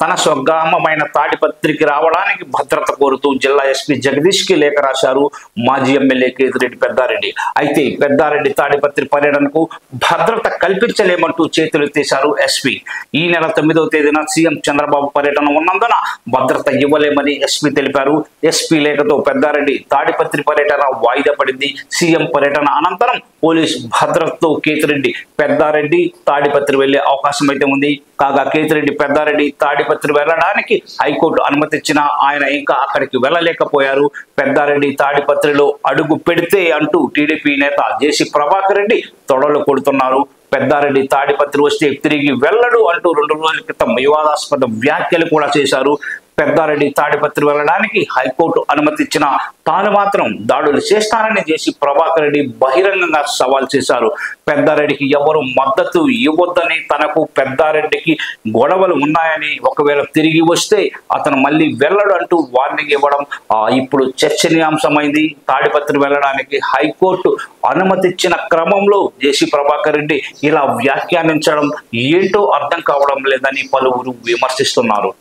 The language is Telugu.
తన స్వగ్రామమైన తాడిపత్రికి రావడానికి భద్రత కోరుతూ జిల్లా ఎస్పీ జగదీష్ కి లేఖ రాశారు మాజీ ఎమ్మెల్యే కేతిరెడ్డి పెద్దారెడ్డి. అయితే పెద్దారెడ్డి తాడిపత్రి పర్యటనకు భద్రత కల్పించలేమంటూ చేతులెత్తేశారు ఎస్పీ. ఈ నెల 9వ తేదీన సీఎం చంద్రబాబు పర్యటన ఉన్నందున భద్రత ఇవ్వలేమని ఎస్పీ తెలిపారు. ఎస్పీ లేఖతో పెద్దారెడ్డి తాడిపత్రి పర్యటన వాయిదా పడింది. సీఎం పర్యటన అనంతరం పోలీస్ భద్రతతో కేతిరెడ్డి పెద్దారెడ్డి తాడిపత్రి వెళ్లే అవకాశం అయితే ఉంది. కాగా కేతిరెడ్డి పెద్దారెడ్డి తాడిపత్రి వెళ్లడానికి హైకోర్టు అనుమతి ఇచ్చినా ఆయన ఇంకా అక్కడికి వెళ్ళలేకపోయారు. పెద్దారెడ్డి తాడిపత్రిలో అడుగు పెడితే అంటూ టీడీపీ నేత జేసీ ప్రభాకర్ రెడ్డి తొడలు కొడుతున్నారు. పెద్దారెడ్డి తాడిపత్రి వస్తే తిరిగి వెళ్ళడు అంటూ 2 రోజుల క్రితం వివాదాస్పద వ్యాఖ్యలు కూడా చేశారు. పెద్దారెడ్డి తాడిపత్రి వెళ్ళడానికి హైకోర్టు అనుమతి ఇచ్చిన తాను మాత్రం దాడులు చేస్తానని చేసి ప్రభాకర్ రెడ్డి బహిరంగంగా సవాల్ చేశారు. పెద్దారెడ్డికి ఎవరు మద్దతు ఇవ్వొద్దని, తనకు పెద్దారెడ్డికి గొడవలు ఉన్నాయని, ఒకవేళ తిరిగి వస్తే అతను మళ్ళీ వెళ్ళడు అంటూ వార్నింగ్ ఇవ్వడం ఇప్పుడు చర్చనీయాంశమైంది. తాడిపత్రి వెళ్ళడానికి హైకోర్టు అనుమతి ఇచ్చిన క్రమంలో జేసీ ప్రభాకర్ రెడ్డి ఇలా వ్యాఖ్యానించడం ఏంటో అర్థం కావడం లేదని పలువురు విమర్శిస్తున్నారు.